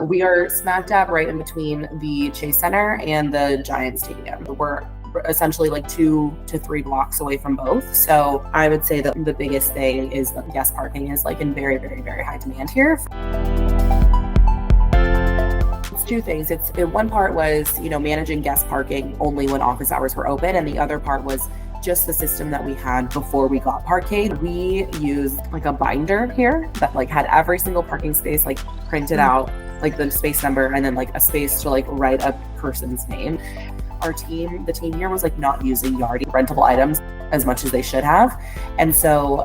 We are smack dab right in between the Chase Center and the Giant Stadium. We're essentially like 2 to 3 blocks away from both. So I would say that the biggest thing is that guest parking is like in very, very, very high demand here. It's two things. One part was, managing guest parking only when office hours were open. And the other part was just the system that we had before we got Parkade. We used like a binder here that like had every single parking space like printed out, like the space number, and then like a space to like write a person's name. The team here was like not using Yardi rentable items as much as they should have. And so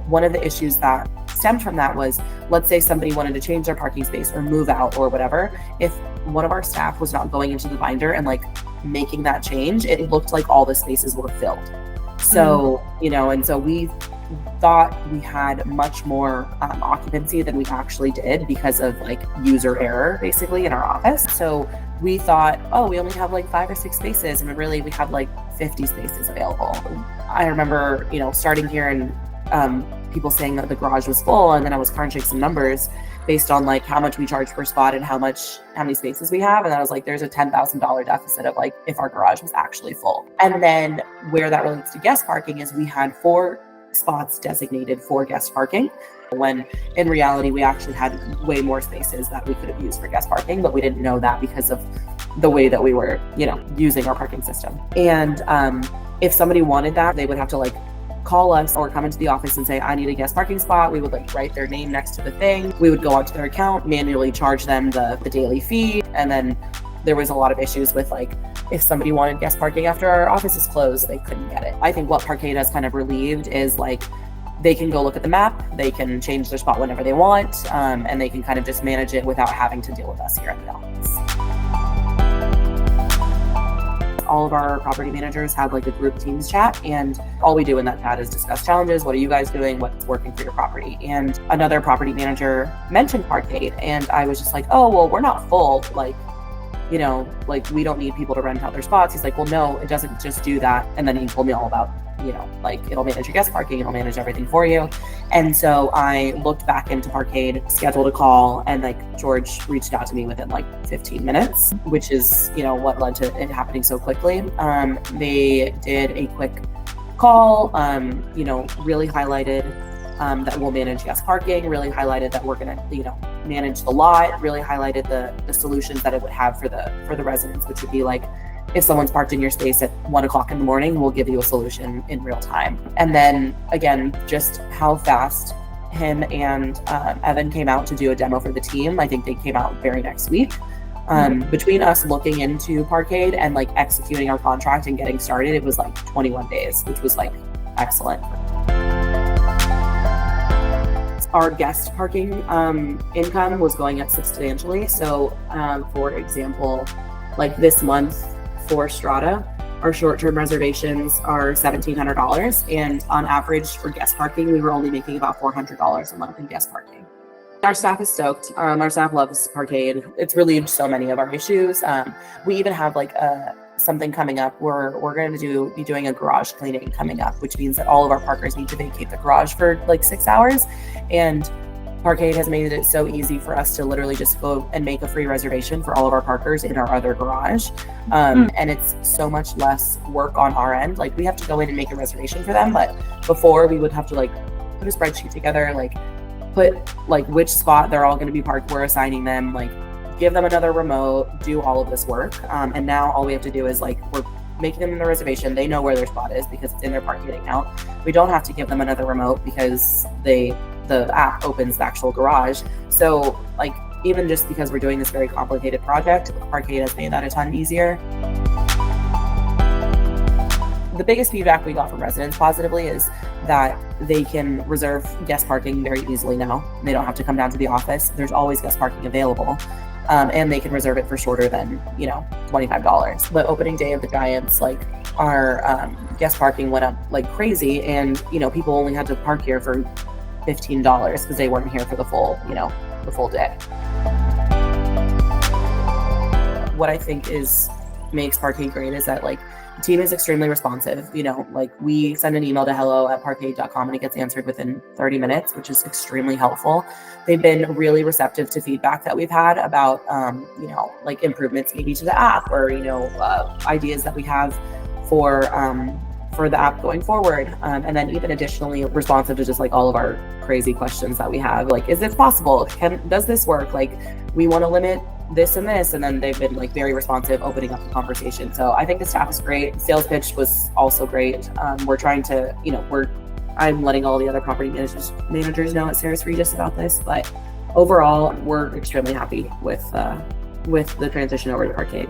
one of the issues that stemmed from that was, let's say somebody wanted to change their parking space or move out or whatever. If one of our staff was not going into the binder and like making that change, it looked like all the spaces were filled. So, and so we thought we had much more occupancy than we actually did because of like user error basically in our office. So we thought, we only have like 5 or 6 spaces, and really we had like 50 spaces available. I remember, starting here and people saying that the garage was full, and then I was crunching some numbers based on like how much we charge per spot and how many spaces we have. And I was like, there's a $10,000 deficit of like if our garage was actually full. And then where that relates to guest parking is we had 4 spots designated for guest parking, when in reality we actually had way more spaces that we could have used for guest parking, but we didn't know that because of the way that we were, using our parking system. And if somebody wanted that, they would have to like call us or come into the office and say, I need a guest parking spot. We would like write their name next to the thing. We would go onto their account, manually charge them the daily fee. And then there was a lot of issues with like, if somebody wanted guest parking after our office is closed, they couldn't get it. I think what Parkade has kind of relieved is like, they can go look at the map, they can change their spot whenever they want, and they can kind of just manage it without having to deal with us here at the office. All of our property managers have like a group Teams chat, and all we do in that chat is discuss challenges. What are you guys doing? What's working for your property? And another property manager mentioned Parkade, and I was just like, oh, well, we're not full. Like, we don't need people to rent out their spots. He's like, well, no, it doesn't just do that. And then he told me all about, like it'll manage your guest parking, it'll manage everything for you. And so I looked back into Parkade, scheduled a call, and like George reached out to me within like 15 minutes, which is, what led to it happening so quickly. They did a quick call, really highlighted that we'll manage guest parking, really highlighted that we're going to, manage the lot, really highlighted the solutions that it would have for the residents, which would be like, if someone's parked in your space at 1 o'clock in the morning, we'll give you a solution in real time. And then again, just how fast him and Evan came out to do a demo for the team. I think they came out very next week. Between us looking into Parkade and like executing our contract and getting started, it was like 21 days, which was like excellent. Our guest parking income was going up substantially. So for example, like this month for Strata, our short-term reservations are $1,700. And on average for guest parking, we were only making about $400 a month in guest parking. Our staff is stoked. Our staff loves Parkade. It's relieved so many of our issues. We even have like something coming up. We're going to be doing a garage cleaning coming up, which means that all of our parkers need to vacate the garage for like 6 hours. And Parkade has made it so easy for us to literally just go and make a free reservation for all of our parkers in our other garage. And it's so much less work on our end. Like we have to go in and make a reservation for them. But before we would have to like put a spreadsheet together, like put like which spot they're all going to be parked, we're assigning them, like give them another remote, do all of this work. And now all we have to do is like, we're making them the reservation. They know where their spot is because it's in their Parkade account. We don't have to give them another remote because the app opens the actual garage. So like, even just because we're doing this very complicated project, Parkade has made that a ton easier. The biggest feedback we got from residents positively is that they can reserve guest parking very easily now. They don't have to come down to the office. There's always guest parking available. And they can reserve it for shorter than, $25. The opening day of the Giants, like our guest parking went up like crazy, and, people only had to park here for $15 because they weren't here for the full day. What I think is makes Parkade great is that like the team is extremely responsive. Like we send an email to hello@parkade.com and it gets answered within 30 minutes, which is extremely helpful. They've been really receptive to feedback that we've had about, like improvements maybe to the app or, ideas that we have for the app going forward. And then even additionally responsive to just like all of our crazy questions that we have. Like, is this possible? Does this work? Like, we want to limit this and this. And then they've been like very responsive, opening up the conversation. So I think the staff is great. Sales pitch was also great. We're trying to, I'm letting all the other property managers know at Sarah's Regis about this, but overall, we're extremely happy with the transition over to Parkade.